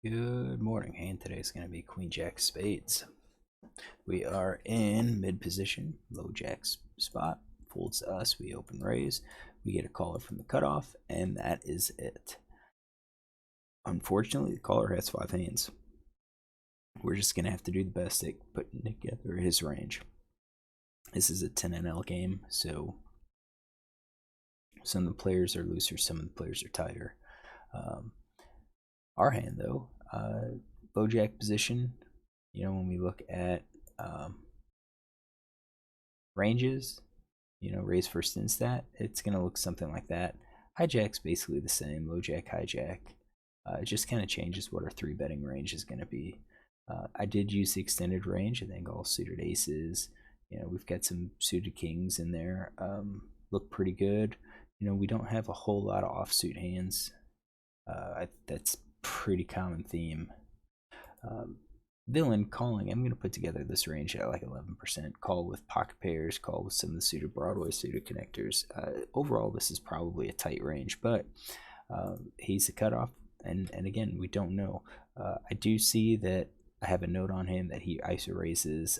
Good morning, and today's going to be Queen Jack Spades. We are in mid position, low Jack's spot, folds to us, we open raise, we get a caller from the cutoff, and that is it. Unfortunately, the caller has 5 hands. We're just going to have to do the best at putting together his range. This is a 10NL game, so some of the players are looser, some of the players are tighter. Our hand, though, low Jack position, when we look at ranges, raise first instat, it's going to look something like that. Hijack's basically the same, low Jack, hijack. It just kind of changes what our 3-betting range is going to be. I did use the extended range. I think all suited aces. We've got some suited kings in there. Look pretty good. We don't have a whole lot of offsuit hands. That's pretty common theme. Villain calling, I'm going to put together this range at like 11%. Call with pocket pairs, call with some of the suited Broadway suited connectors. Overall, this is probably a tight range, but he's a cutoff, and again, we don't know. I do see that I have a note on him that he ISO raises.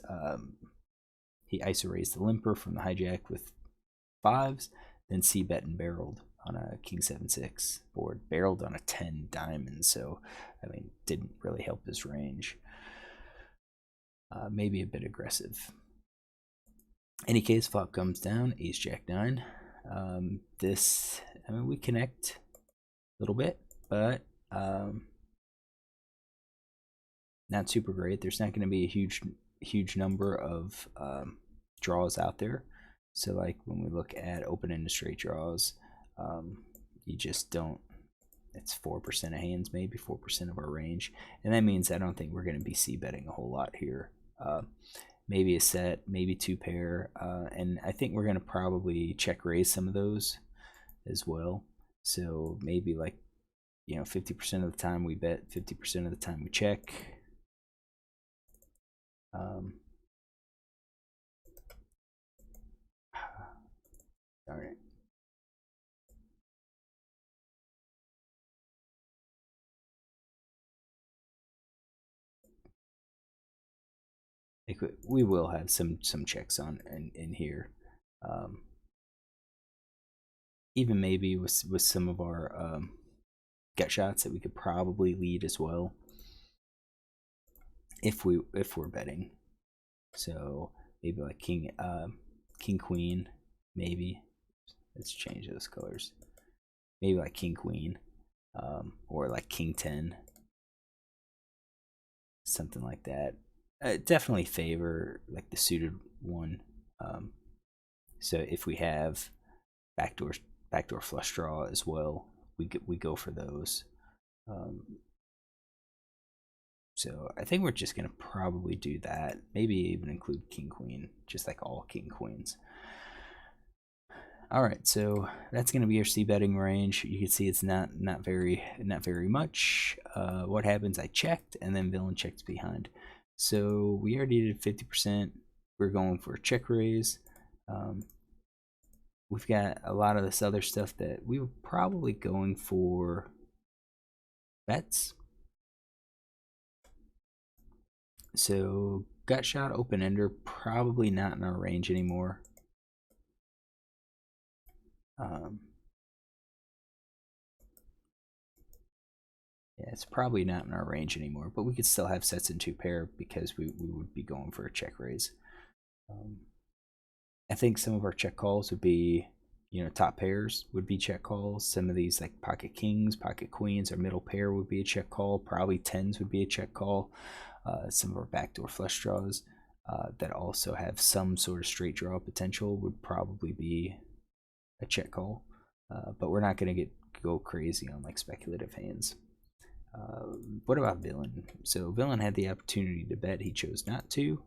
He ISO raised the limper from the hijack with 5s, then c-bet and barreled on a king 7-6 board, barreled on a 10 diamond, so didn't really help his range. Maybe a bit aggressive. Any case, flop comes down, ace jack 9. We connect a little bit, but not super great. There's not going to be a huge number of draws out there. So like when we look at open-ended straight draws, you just don't. It's 4% of hands, maybe 4% of our range, and that means I don't think we're going to be c-betting a whole lot here. Maybe a set, maybe 2 pair, and I think we're going to probably check raise some of those as well. So maybe 50% of the time we bet, 50% of the time we check. All right. We will have some checks on in here. Even maybe with some of our gut shots that we could probably lead as well if we're betting. So maybe like king queen, maybe. Let's change those colors. Maybe like king queen, or like king 10, something like that. Definitely favor like the suited one. So if we have backdoor flush draw as well, we go for those. So I think we're just gonna probably do that. Maybe even include king queen, just like all king queens. All right, so that's gonna be our c-betting range. You can see it's not very much. What happens? I checked, and then villain checked behind. So we already did 50%. We're going for a check raise. We've got a lot of this other stuff that we were probably going for bets. So gut shot, open ender, probably not in our range anymore. Yeah, it's probably not in our range anymore, but we could still have sets in 2 pair because we would be going for a check raise. I think some of our check calls would be, top pairs would be check calls. Some of these like pocket kings, pocket queens, our middle pair would be a check call. Probably 10s would be a check call. Some of our backdoor flush draws that also have some sort of straight draw potential would probably be a check call. But we're not going to go crazy on like speculative hands. What about villain? So villain had the opportunity to bet, he chose not to.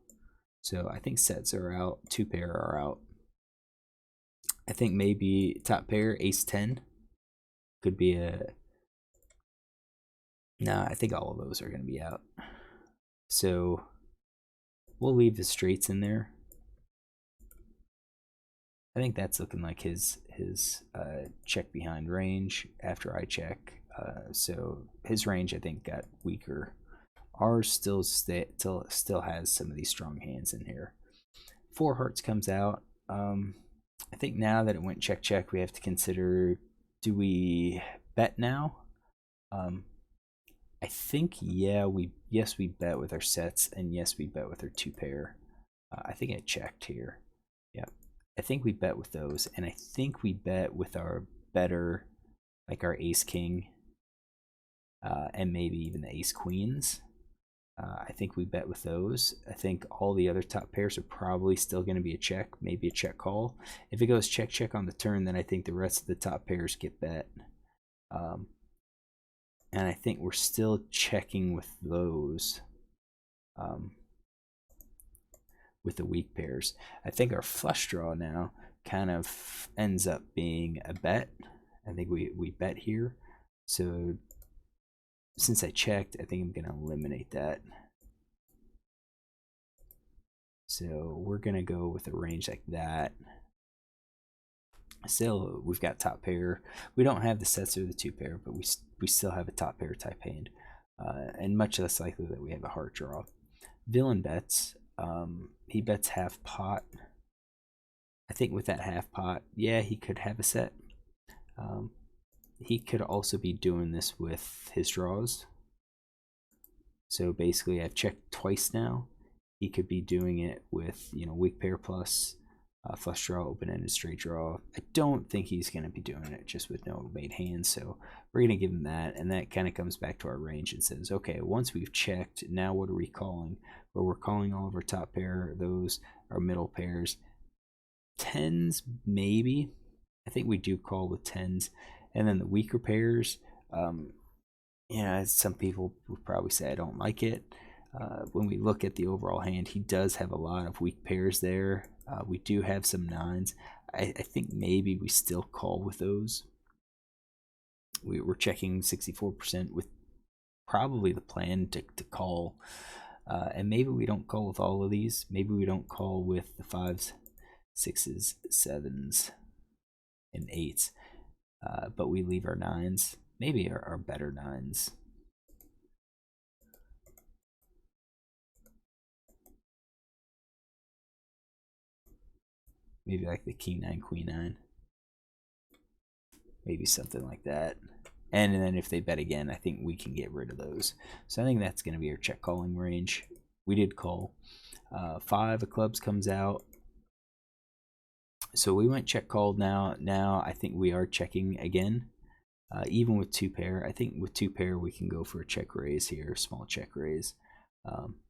So I think sets are out, 2 pair are out. I think maybe top pair ace 10 could be a. Nah, I think all of those are going to be out. So we'll leave the straights in there. I think that's looking like his check behind range after I check. So his range, I think, got weaker. Ours still has some of these strong hands in here. 4 hearts comes out. I think now that it went check check, we have to consider: do we bet now? I think yes we bet with our sets, and yes we bet with our 2 pair. I think I checked here. Yep. I think we bet with those, and I think we bet with our better, like our ace king, and maybe even the ace queens. I think we bet with those. I think all the other top pairs are probably still going to be a check, maybe a check call. If it goes check check on the turn, then I think the rest of the top pairs get bet. And I think we're still checking with those, with the weak pairs. I think our flush draw now kind of ends up being a bet. I think we bet here. So since I checked, I think I'm going to eliminate that. So we're going to go with a range like that. Still, we've got top pair. We don't have the sets or the 2 pair, but we still have a top pair type hand. And much less likely that we have a heart draw. Villain bets. He bets half pot. I think with that half pot, yeah, he could have a set. He could also be doing this with his draws. So basically, I've checked twice now. He could be doing it with, weak pair plus flush draw, open-ended straight draw. I don't think he's going to be doing it just with no made hands, so we're going to give him that, and that kind of comes back to our range and says, okay, once we've checked, now what are we calling? Well, we're calling all of our top pair, those are middle pairs. Tens, maybe. I think we do call with tens, and then the weaker pairs, some people would probably say I don't like it. When we look at the overall hand, he does have a lot of weak pairs there. We do have some nines. I think maybe we still call with those. We're checking 64% with probably the plan to call. And maybe we don't call with all of these. Maybe we don't call with the 5s, 6s, 7s, and 8s. But we leave our 9s. Maybe our better 9s. Maybe like the king 9, queen 9. Maybe something like that. And then if they bet again, I think we can get rid of those. So I think that's going to be our check calling range. We did call. 5 of clubs comes out. So we went check called now. Now I think we are checking again. Even with 2 pair. I think with 2 pair we can go for a check raise here. Small check raise.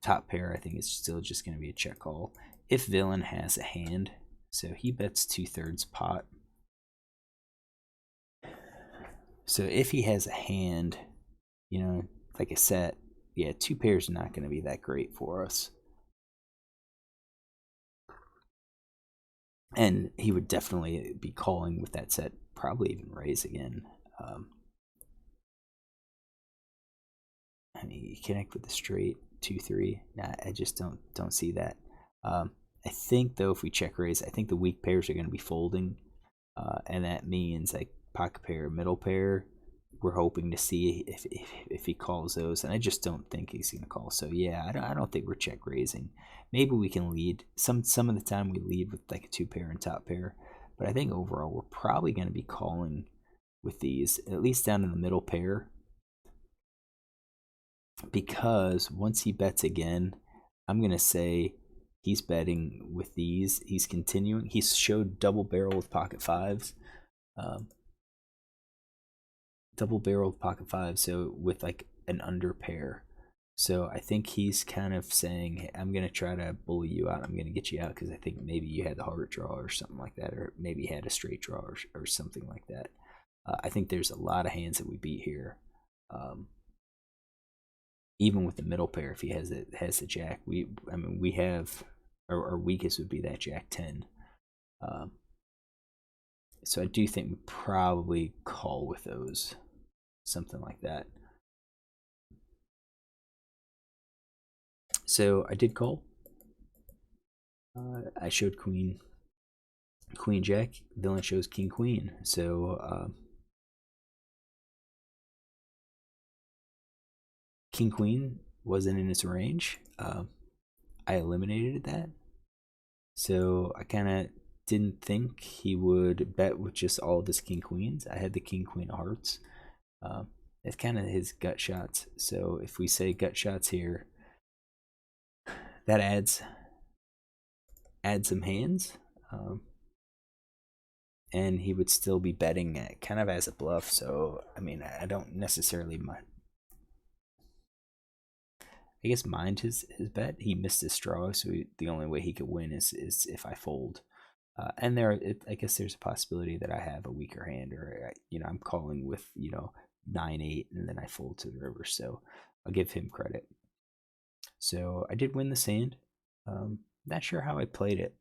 Top pair I think it's still just going to be a check call. If villain has a hand. So he bets 2/3 pot. So if he has a hand, like I said, yeah, 2 pairs are not going to be that great for us. And he would definitely be calling with that set, probably even raise again. I mean, you connect with the straight 2-3. Nah, I just don't see that. I think though, if we check raise, I think the weak pairs are going to be folding, and that means like pocket pair, middle pair. We're hoping to see if he calls those, and I just don't think he's going to call. So yeah, I don't think we're check raising. Maybe we can lead some of the time. We lead with like a 2 pair and top pair, but I think overall we're probably going to be calling with these, at least down in the middle pair, because once he bets again, I'm going to say he's betting with these. He's continuing. He's showed double barrel with pocket 5s. Double barreled pocket 5, so with like an under pair. So I think he's kind of saying, hey, I'm going to try to bully you out. I'm going to get you out because I think maybe you had the heart draw or something like that, or maybe you had a straight draw or something like that. I think there's a lot of hands that we beat here. Even with the middle pair, if he has the jack, we have our weakest would be that jack 10. So I do think we probably call with those, something like that. So I did call. I showed queen jack. Villain shows king queen. So King Queen wasn't in his range. I eliminated that. So I kind of didn't think he would bet with just all of his King Queens. I had the King Queen of Hearts. It's kind of his gut shots. So if we say gut shots here, that adds some hands. And he would still be betting it kind of as a bluff. So, I mean, I don't necessarily mind. I guess mind his bet. He missed his straw, so the only way he could win is if I fold. And I guess there's a possibility that I have a weaker hand, or I'm calling with 9-8, and then I fold to the river. So I'll give him credit. So I did win the sand. Not sure how I played it.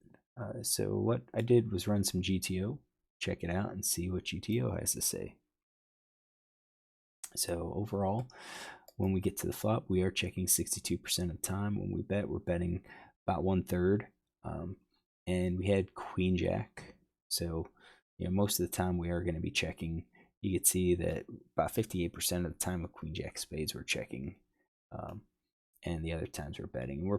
So what I did was run some GTO, check it out, and see what GTO has to say. So overall, when we get to the flop, we are checking 62% of the time. When we bet, we're betting about 1/3. And we had Queen Jack. So, most of the time we are going to be checking. You can see that about 58% of the time with Queen Jack spades we're checking. And the other times we're betting. We're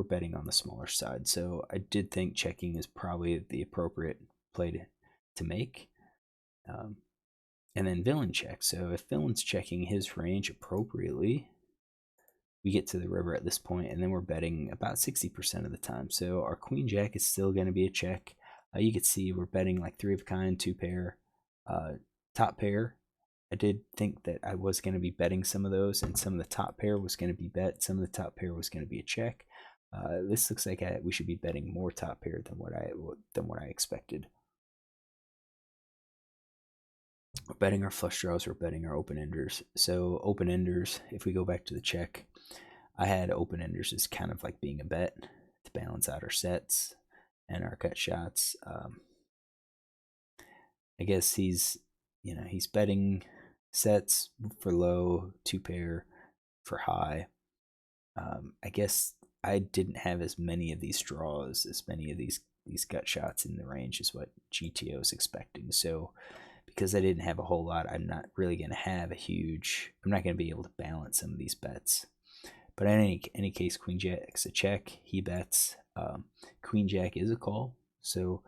betting on the smaller side. So I did think checking is probably the appropriate play to make. And then villain check. So if villain's checking his range appropriately, we get to the river at this point, and then we're betting about 60% of the time. So our Queen Jack is still going to be a check. You can see we're betting like 3 of a kind, 2 pair, top pair. I did think that I was going to be betting some of those, and some of the top pair was going to be bet. Some of the top pair was going to be a check. This looks like we should be betting more top pair than what I expected. We're betting our flush draws, we're betting our open enders. So open enders, if we go back to the check, I had open enders as kind of like being a bet to balance out our sets and our cut shots. I guess he's betting sets for low, 2 pair for high. I guess I didn't have as many of these draws, as many of these gut shots in the range as what GTO is expecting. So because I didn't have a whole lot, I'm not really going to have I'm not going to be able to balance some of these bets. But in any case, Queen Jack's a check. He bets. Queen Jack is a call. So,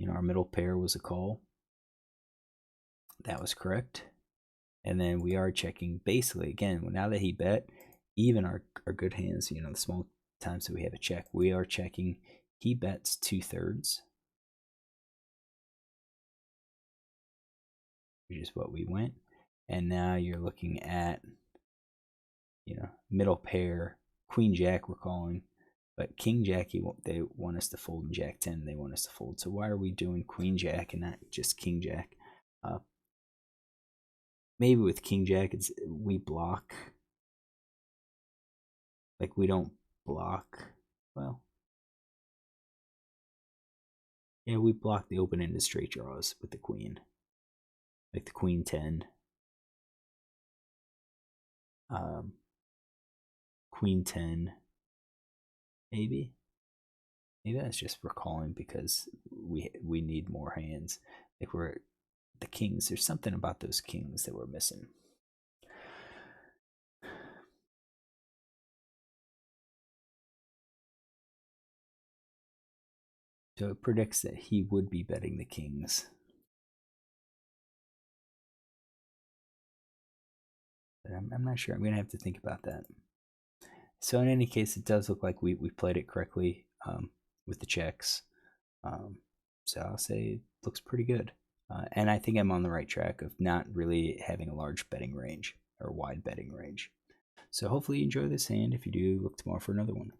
our middle pair was a call. That was correct. And then we are checking basically, again, now that he bet, even our good hands, the small times that we have a check, we are checking. He bets 2/3. Which is what we went. And now you're looking at, middle pair, Queen Jack we're calling, but King Jack, they want us to fold, and Jack 10 they want us to fold. So why are we doing Queen Jack and not just King Jack? Maybe with King Jack, we block. Like we don't block. Well, yeah, we block the open-ended straight draws with the Queen. Like the Queen 10. Queen 10, maybe that's just for calling because we need more hands. Like we're the kings. There's something about those kings that we're missing. So it predicts that he would be betting the kings. But I'm not sure. I'm going to have to think about that. So in any case, it does look like we played it correctly with the checks. So I'll say it looks pretty good. And I think I'm on the right track of not really having a large betting range or wide betting range. So hopefully you enjoy this hand. If you do, look tomorrow for another one.